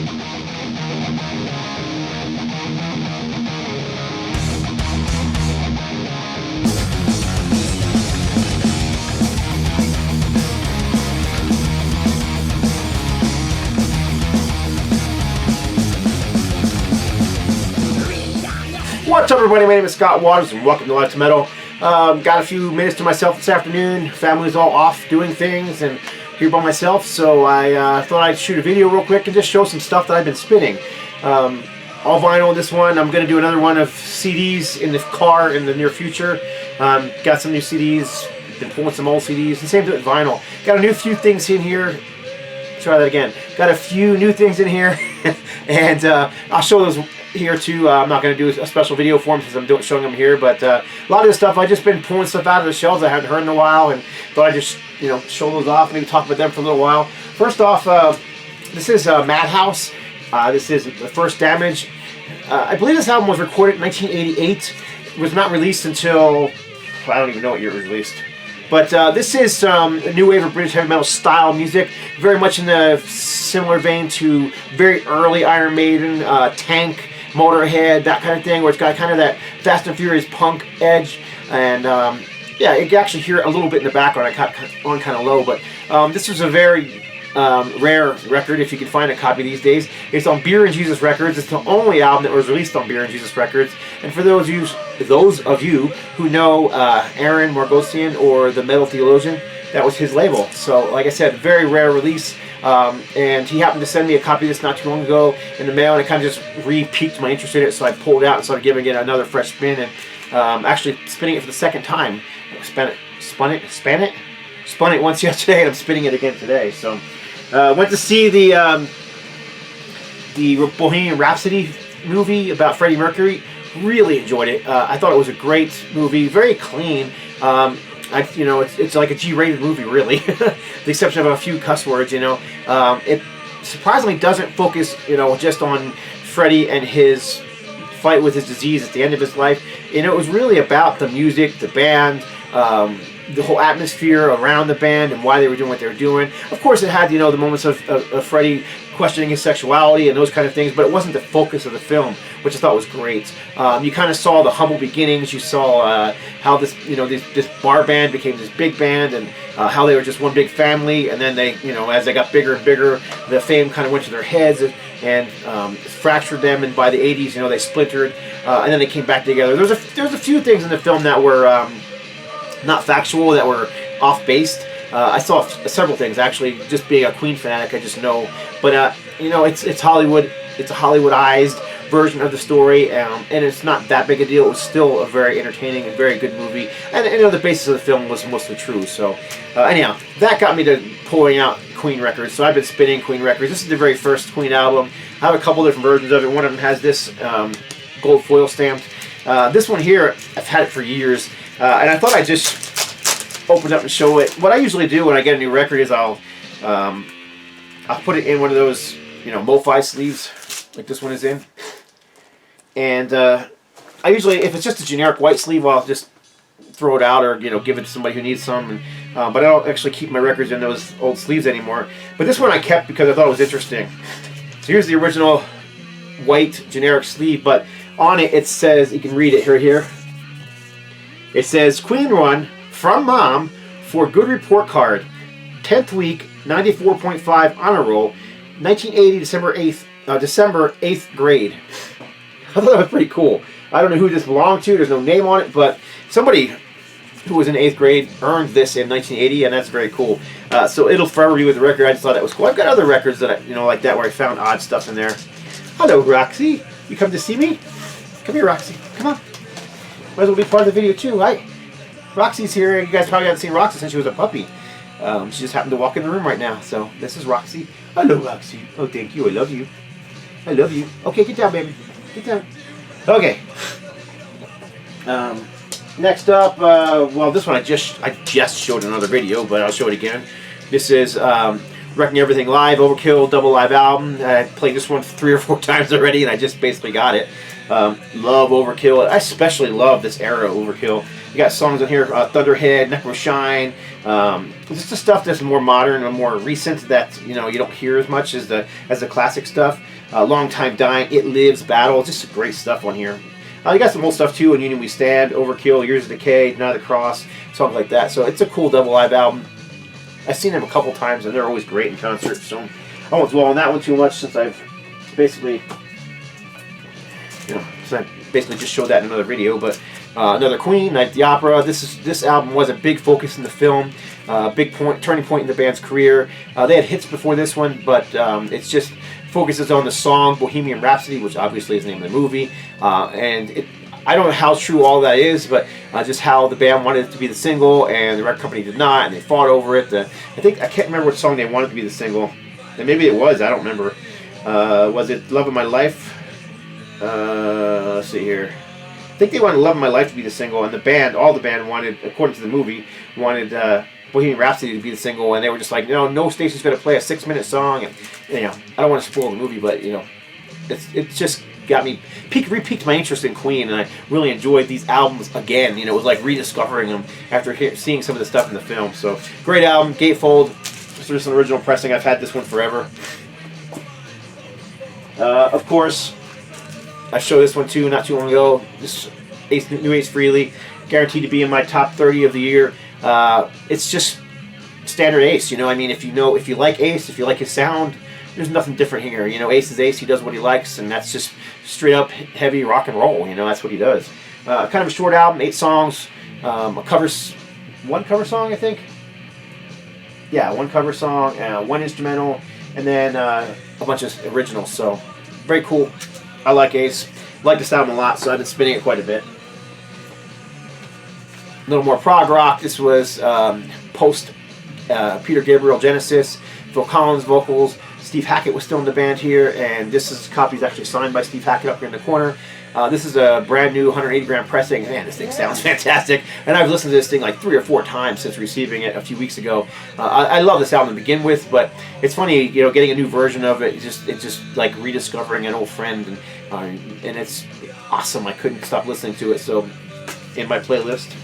What's up, everybody? My name is Scott Waters, and welcome to Live to Metal. Got a few minutes to myself this afternoon. Family's all off doing things, and here by myself, so I thought I'd shoot a video real quick and just show some stuff that I've been spinning. All vinyl, this one. I'm going to do another one of CDs in the car in the near future. Got some new CDs, been pulling some old CDs, and same thing with vinyl. Got a few things in here. Try that again. Got a few new things in here, and I'll show those here too. I'm not going to do a special video for them because I'm showing them here, but a lot of this stuff I've just been pulling stuff out of the shelves I haven't heard in a while, and thought I'd just show those off, maybe talk about them for a little while. First off, this is MADHOUSE. This is The First Damage. I believe this album was recorded in 1988. It was not released until, I don't even know what year it was released. But this is a new wave of British heavy metal style music, very much in the similar vein to very early Iron Maiden, Tank, Motorhead, that kind of thing, where it's got kind of that Fast and Furious punk edge. And yeah, you can actually hear it a little bit in the background. I got on kind of low, but this was a very rare record, if you can find a copy these days. It's on Beer and Jesus Records. It's the only album that was released on Beer and Jesus Records. And for those of you who know Aaron Margosian or the Metal Theologian, that was his label. So, like I said, very rare release. And he happened to send me a copy of this not too long ago in the mail, and it kind of just re-piqued my interest in it. So I pulled it out and started giving it another fresh spin, and actually spinning it for the second time. Spun it once yesterday, and I'm spinning it again today. So. Went to see the Bohemian Rhapsody movie about Freddie Mercury. Really enjoyed it. I thought it was a great movie, very clean. It's like a G-rated movie, really, the exception of a few cuss words. It surprisingly doesn't focus, just on Freddie and his fight with his disease at the end of his life. It was really about the music, the band. The whole atmosphere around the band and why they were doing what they were doing. Of course, it had, the moments of Freddie questioning his sexuality and those kind of things, but it wasn't the focus of the film, which I thought was great. You kind of saw the humble beginnings. You saw how this, this bar band became this big band, and how they were just one big family. And then they, as they got bigger and bigger, the fame kind of went to their heads and fractured them. And by the 80s, they splintered, and then they came back together. There's a few things in the film that were not factual, that were off-based. I saw several things, actually. Just being a Queen fanatic, I just know. But it's Hollywood. It's a Hollywoodized version of the story, and it's not that big a deal. It was still a very entertaining and very good movie, and the basis of the film was mostly true. So anyhow, that got me to pulling out Queen records. So I've been spinning Queen records. This is the very first Queen album. I have a couple different versions of it. One of them has this gold foil stamped. This one here, I've had it for years. And I thought I'd just open it up and show it. What I usually do when I get a new record is I'll put it in one of those, MoFi sleeves, like this one is in. And I usually, if it's just a generic white sleeve, I'll just throw it out or, give it to somebody who needs some. But I don't actually keep my records in those old sleeves anymore. But this one I kept because I thought it was interesting. So here's the original white generic sleeve, but on it, it says, you can read it here. It says, Queen Run from Mom for Good Report Card. 10th week, 94.5 honor roll, 1980, December 8th grade. I thought that was pretty cool. I don't know who this belonged to. There's no name on it, but somebody who was in 8th grade earned this in 1980, and that's very cool. So it'll forever be with the record. I just thought that was cool. I've got other records that like that, where I found odd stuff in there. Hello, Roxy. You come to see me? Come here, Roxy. Come on. Might as well be part of the video too. Hi. Roxy's here. You guys probably haven't seen Roxy since she was a puppy. She just happened to walk in the room right now. So this is Roxy. Hello, Roxy. Oh, thank you. I love you. I love you. Okay, get down, baby. Get down. Okay. Next up, well, this one I just showed another video, but I'll show it again. This is Wrecking Everything Live, Overkill, double live album. I played this one 3 or 4 times already, and I just basically got it. Love Overkill. I especially love this era of Overkill. You got songs on here, Thunderhead, Necro Shine. Just the stuff that's more modern and more recent that you don't hear as much as the classic stuff. Long Time Dying, It Lives, Battle. Just great stuff on here. You got some old stuff too. In Union We Stand, Overkill, Years of Decay, Night of the Cross, songs like that. So it's a cool double live album. I've seen them a couple times, and they're always great in concert. So I won't dwell on that one too much, since I've basically, basically just showed that in another video. But another Queen, Night at the Opera. This album was a big focus in the film, big turning point in the band's career. They had hits before this one, but it's just focuses on the song Bohemian Rhapsody, which obviously is the name of the movie, and I don't know how true all that is, but just how the band wanted it to be the single, and the record company did not, and they fought over it. I can't remember what song they wanted to be the single, and maybe it was, I don't remember. Was it Love of My Life? Let's see here. I think they wanted Love of My Life to be the single, and all the band wanted, according to the movie, wanted Bohemian Rhapsody to be the single, and they were just like, no station's going to play a 6-minute song, and I don't want to spoil the movie, but it's just got me re-piqued my interest in Queen, and I really enjoyed these albums again. It was like rediscovering them after seeing some of the stuff in the film. So great album, Gatefold. This is an original pressing. I've had this one forever. Of course, I showed this one too not too long ago. This new Ace Frehley, guaranteed to be in my top 30 of the year. It's just standard Ace. I mean, if you like Ace, if you like his sound, there's nothing different here. Ace is Ace. He does what he likes, and that's just straight up heavy rock and roll. That's what he does. Kind of a short album, 8 songs, one cover song, I think. Yeah, 1 cover song, 1 instrumental, and then a bunch of originals. So very cool. I like Ace. Like this album a lot, so I've been spinning it quite a bit. A little more prog rock. This was post Peter Gabriel Genesis, Phil Collins vocals. Steve Hackett was still in the band here, and this copy is actually signed by Steve Hackett up here in the corner. This is a brand new 180 gram pressing. Man, this thing sounds fantastic, and I've listened to this thing like 3 or 4 times since receiving it a few weeks ago. I love this album to begin with, but it's funny, getting a new version of it. It's just like rediscovering an old friend, and it's awesome. I couldn't stop listening to it. So, in my playlist.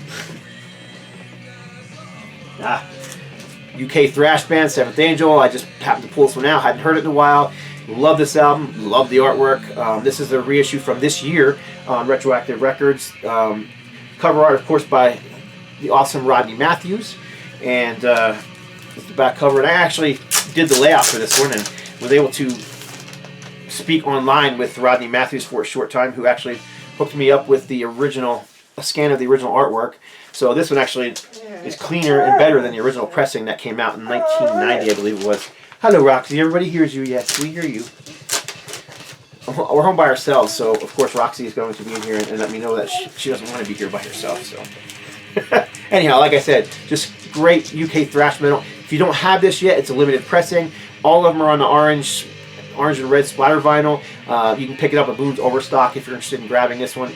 UK thrash band, Seventh Angel. I just happened to pull this one out. Hadn't heard it in a while. Love this album. Love the artwork. This is a reissue from this year on Retroactive Records. Cover art, of course, by the awesome Rodney Matthews. And it's the back cover. And I actually did the layout for this one and was able to speak online with Rodney Matthews for a short time, who actually hooked me up with a scan of the original artwork. So this one actually is cleaner and better than the original pressing that came out in 1990, I believe it was. Hello, Roxy. Everybody hears you. Yes, we hear you. We're home by ourselves, so of course Roxy is going to be in here and let me know that she doesn't want to be here by herself. So, anyhow, like I said, just great UK thrash metal. If you don't have this yet, it's a limited pressing. All of them are on the orange and red splatter vinyl. You can pick it up at Boone's Overstock if you're interested in grabbing this one.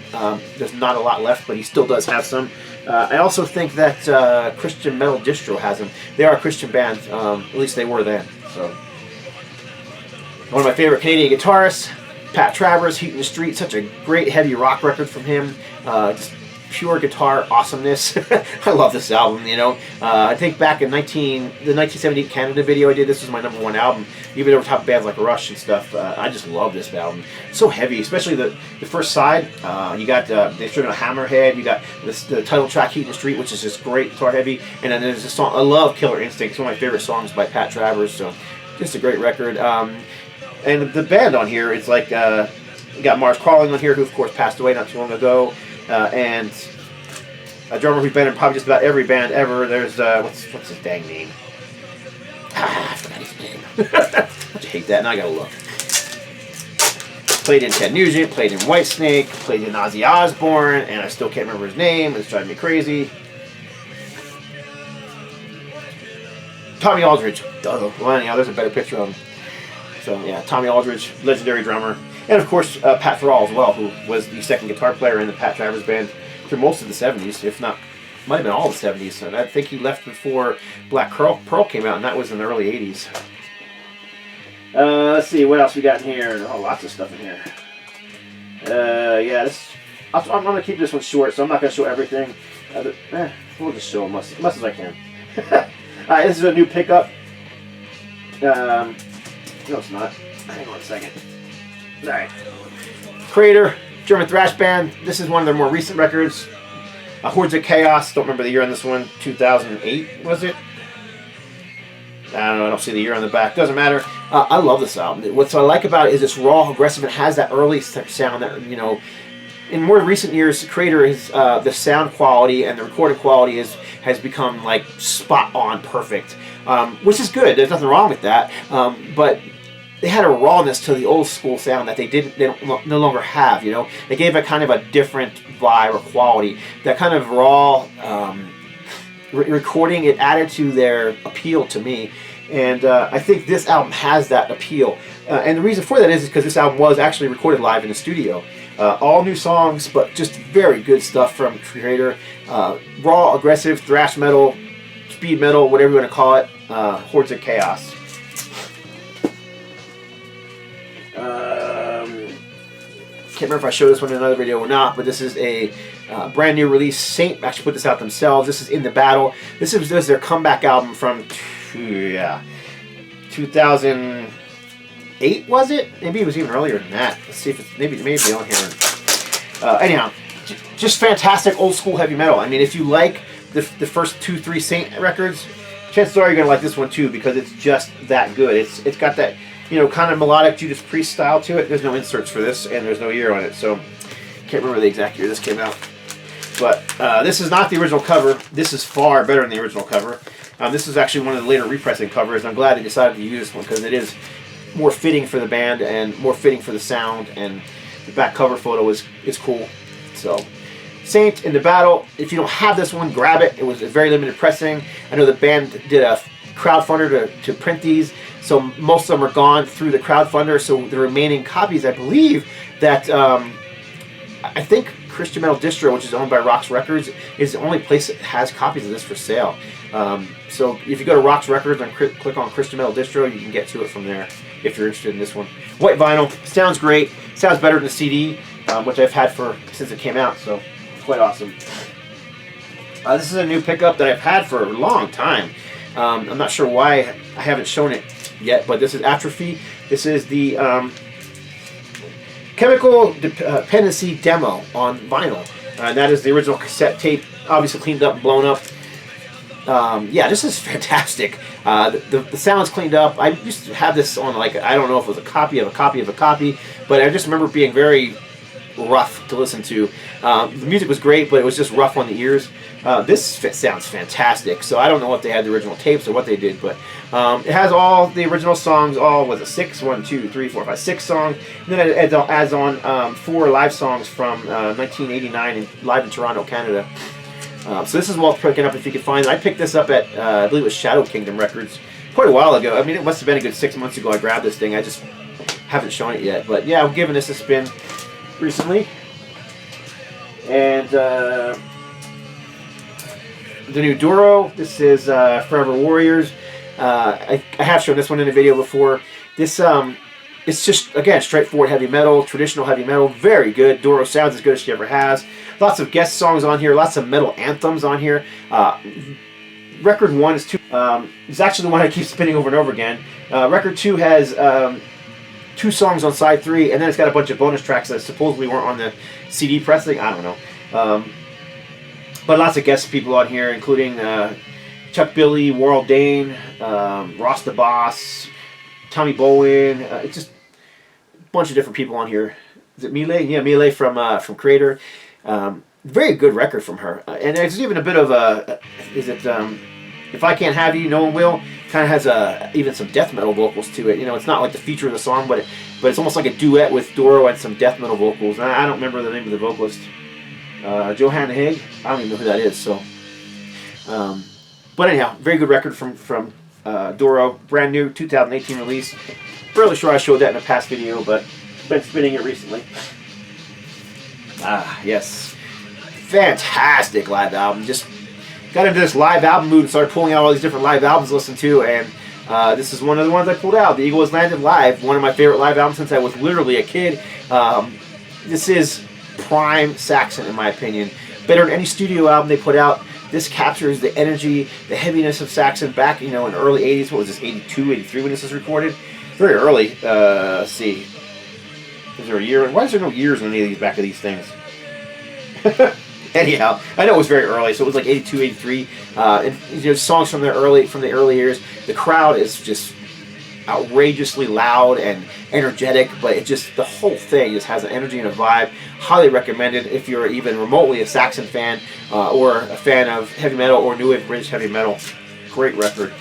There's not a lot left, but he still does have some. I also think that Christian Metal Distro has them. They are a Christian band, at least they were then. So, one of my favorite Canadian guitarists, Pat Travers, Heat in the Street. Such a great heavy rock record from him. Just pure guitar awesomeness. I love this album, I think back in the 1978 Canada video I did, this was my #1 album, even over top of bands like Rush and stuff. I just love this album. It's so heavy, especially the first side. You got, they showed a Hammerhead, you got the title track, Heat in the Street, which is just great guitar heavy, and then there's a song, I love Killer Instinct. It's one of my favorite songs by Pat Travers, so just a great record. And the band on here, it's like, you got Mars Crawling on here, who of course passed away not too long ago. And a drummer who's been in probably just about every band ever. There's what's his dang name? I forgot his name. I hate that. Now I gotta look. Played in Ted Nugent, played in Whitesnake, played in Ozzy Osbourne, and I still can't remember his name. It's driving me crazy. Tommy Aldridge. Well, anyhow, there's a better picture of him. So yeah, Tommy Aldridge, legendary drummer. And of course, Pat Farrell as well, who was the second guitar player in the Pat Travers band through most of the 70s, if not, might have been all the 70s. And I think he left before Black Pearl came out, and that was in the early 80s. Let's see what else we got in here. Oh, lots of stuff in here. Yeah, I'm gonna keep this one short, so I'm not gonna show everything. We'll just show as much as I can. Alright, this is a new pickup. No, it's not. Hang on a second. Alright. KREATOR, German thrash band. This is one of their more recent records. Hordes of Chaos. Don't remember the year on this one. 2008, was it? I don't know. I don't see the year on the back. Doesn't matter. I love this album. What I like about it is it's raw, aggressive. It has that early sound that, you know, in more recent years, KREATOR is the sound quality and the recording quality has become like spot on perfect, which is good. There's nothing wrong with that. But they had a rawness to the old school sound that they no longer have. You know, they gave it kind of a different vibe or quality. That kind of raw recording, it added to their appeal to me. And I think this album has that appeal. And the reason for that is because this album was actually recorded live in the studio. All new songs, but just very good stuff from KREATOR. Raw, aggressive, thrash metal, speed metal, whatever you want to call it. Hordes of Chaos. Can't remember if I showed this one in another video or not, but this is a brand new release. Saint actually put this out themselves. This is In the Battle. This is their comeback album from 2008, was it? Maybe it was even earlier than that. Let's see if it's maybe on here. Anyhow, just fantastic old school heavy metal. I mean, if you like the first 2-3 Saint records, chances are you're gonna like this one too, because it's just that good. It's got that, you know, kind of melodic Judas Priest style to it. There's no inserts for this, and there's no year on it, so can't remember the exact year this came out. But this is not the original cover. This is far better than the original cover. This is actually one of the later repressing covers. I'm glad they decided to use this one because it is more fitting for the band and more fitting for the sound, and the back cover photo is cool. So, Saint, In the Battle. If you don't have this one, grab it. It was a very limited pressing. I know the band did a crowdfunder to print these, so most of them are gone through the crowdfunder. So the remaining copies, I believe that I think Christian Metal Distro, which is owned by Rox Records, is the only place that has copies of this for sale. So if you go to Rox Records and click on Christian Metal Distro, you can get to it from there if you're interested in this one. White vinyl, sounds great. Sounds better than the CD, which I've had since it came out, so quite awesome. This is a new pickup that I've had for a long time. I'm not sure why I haven't shown it yet, but this is Atrophy. This is the Chemical Dependency demo on vinyl. And that is the original cassette tape, obviously cleaned up and blown up. Yeah, this is fantastic. The sound's cleaned up. I used to have this on, like, I don't know if it was a copy of a copy of a copy, but I just remember it being very rough to listen to. The music was great, but it was just rough on the ears. This sounds fantastic. So I don't know if they had the original tapes or what they did, but it has all the original songs. All was it 6? 1, 2, 3, 4, 5, 6 songs. And then it adds on 4 live songs from 1989 and live in Toronto, Canada. So this is worth picking up if you can find it. I picked this up at I believe it was Shadow Kingdom Records quite a while ago. I mean, it must have been a good 6 months ago I grabbed this thing. I just haven't shown it yet. But yeah, I'm giving this a spin recently. And the new DORO. This is Forever Warriors. I have shown this one in a video before. This it's just, again, straightforward heavy metal, traditional heavy metal, very good. DORO sounds as good as she ever has. Lots of guest songs on here, lots of metal anthems on here. Record 1 is it's actually the one I keep spinning over and over again. Record 2 has 2 songs on side 3, and then it's got a bunch of bonus tracks that supposedly weren't on the CD pressing. I don't know. But lots of guest people on here, including Chuck Billy, Warl Dane, Ross the Boss, Tommy Bowen. It's just a bunch of different people on here. Is it Miley? Yeah, Miley from KREATOR. Very good record from her. And there's even a bit of a, If I Can't Have You, No One Will. Kind of has even some death metal vocals to it. You know, it's not like the feature of the song, but it's almost like a duet with DORO and some death metal vocals. And I don't remember the name of the vocalist. Johanna Haig. I don't even know who that is. So, but anyhow, very good record from DORO, brand new 2018 release. Fairly sure I showed that in a past video, but been spinning it recently. Yes, fantastic live album. Just got into this live album mood and started pulling out all these different live albums to listen to, and This is one of the ones I pulled out. The Eagle Has Landed Live, one of my favorite live albums since I was literally a kid. This is prime Saxon in my opinion. Better than any studio album they put out. This captures the energy, the heaviness of Saxon back, you know, in the early 80s. What was this, 82, 83 when this was recorded? Very early. Let's see. Is there a year? Why is there no years on any of these back of these things? Anyhow, I know it was very early, so it was like 82, 83. And, you know, songs from the early years. The crowd is just outrageously loud and energetic, but it just, the whole thing just has an energy and a vibe. Highly recommended if you're even remotely a Saxon fan or a fan of heavy metal or new wave British heavy metal. Great record.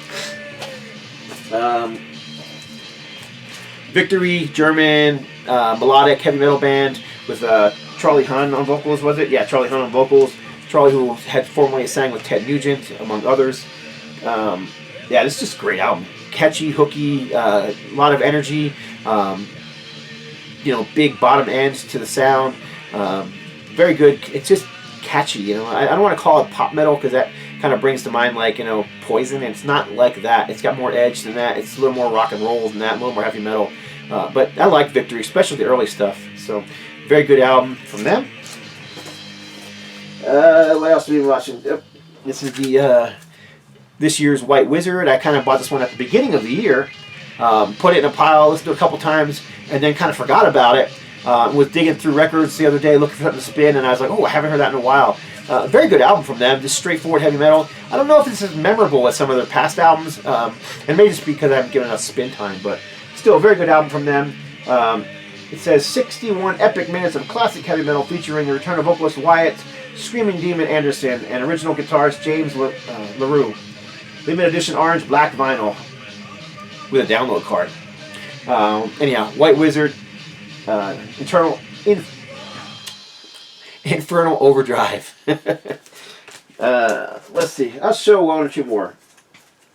Victory, German melodic heavy metal band with Charlie Hunn on vocals, was it? Yeah, Charlie Hunn on vocals. Charlie, who had formerly sang with Ted Nugent, among others. Yeah, this is just a great album. Catchy, hooky, a lot of energy. You know, big bottom ends to the sound. Very good. It's just catchy, you know. I don't want to call it pop metal because that kind of brings to mind, like, you know, Poison. It's not like that. It's got more edge than that. It's a little more rock and roll than that, a little more heavy metal. But I like Victory, especially the early stuff. So, very good album from them. What else have we been watching? This is the this year's White Wizard. I kind of bought this one at the beginning of the year. Put it in a pile, listened to it a couple times, and then kind of forgot about it. Was digging through records the other day, looking for something to spin, and I was like, oh, I haven't heard that in a while. Very good album from them, just straightforward heavy metal. I don't know if this is memorable as some of their past albums, and maybe just because I haven't given enough spin time, but still a very good album from them. It says 61 epic minutes of classic heavy metal featuring the return of vocalist Wyatt, Screaming Demon Anderson, and original guitarist James LaRue. Limited edition orange black vinyl with a download card. Anyhow, White Wizard, Infernal Overdrive. Let's see. I'll show one or two more.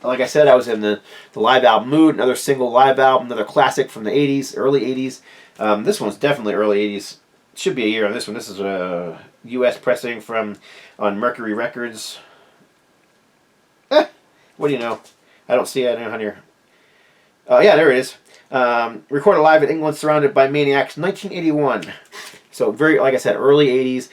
Like I said, I was in the live album mood. Another single live album, another classic from the 80s, early 80s. This one's definitely early 80s. Should be a year on this one. This is a U.S. pressing on Mercury Records. What do you know? I don't see it on here. Oh, yeah, there it is. Recorded live in England, surrounded by maniacs, 1981. So very, like I said, early 80s.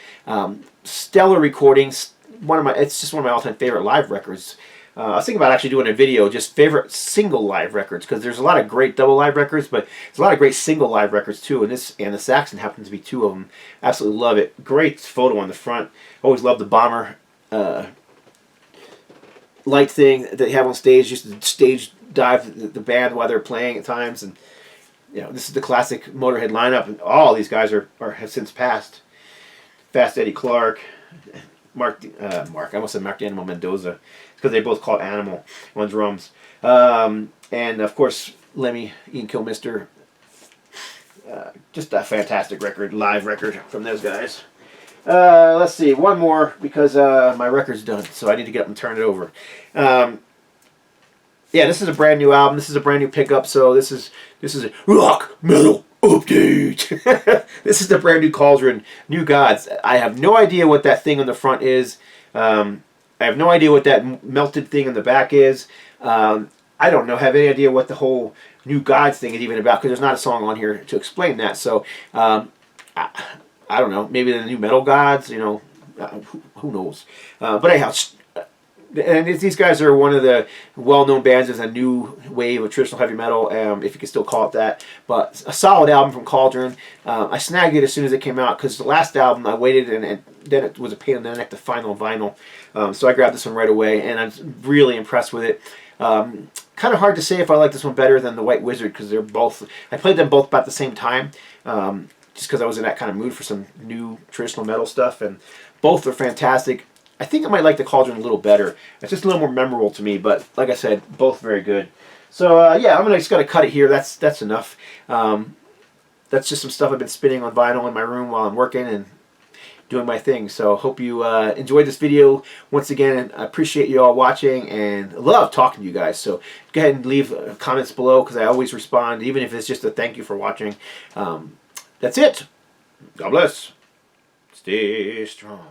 Stellar recordings. It's just one of my all-time favorite live records. I was thinking about actually doing a video, just favorite single live records, because there's a lot of great double live records, but there's a lot of great single live records too, and the Saxon happens to be two of them. Absolutely love it. Great photo on the front. Always love the bomber light thing that they have on stage, just to stage dive the band while they're playing at times, and you know, this is the classic Motorhead lineup, and all these guys have since passed. Fast Eddie Clark, Mark, I almost said Mark the Animal Mendoza, because they both call it Animal on drums, and of course Lemmy, Ian Kilmister. Just a fantastic record, live record from those guys. Let's see, one more, because my record's done, so I need to get up and turn it over. Yeah, this is a brand new album. This is a brand new pickup, so this is a rock metal update. This is the brand new Cauldron, New Gods. I have no idea what that thing on the front is. I have no idea what that melted thing in the back is. I don't know, have any idea what the whole New Gods thing is even about, because there's not a song on here to explain that. So, I don't know, maybe the New Metal Gods, you know, who knows. But anyhow, and these guys are one of the well-known bands as a new wave of traditional heavy metal, if you can still call it that. But a solid album from Cauldron. I snagged it as soon as it came out, because the last album I waited, and then it was a pain in the neck to find on vinyl. So I grabbed this one right away, and I'm really impressed with it. Kind of hard to say if I like this one better than the White Wizard, because they're both, I played them both about the same time, just because I was in that kind of mood for some new traditional metal stuff, and both are fantastic. I think I might like the Cauldron a little better. It's just a little more memorable to me, but like I said, both very good. So yeah, I'm just gonna cut it here. That's enough. That's just some stuff I've been spinning on vinyl in my room while I'm working and doing my thing. So hope you enjoyed this video. Once again, I appreciate you all watching and love talking to you guys. So go ahead and leave comments below, because I always respond, even if it's just a thank you for watching. That's it. God bless. Stay strong.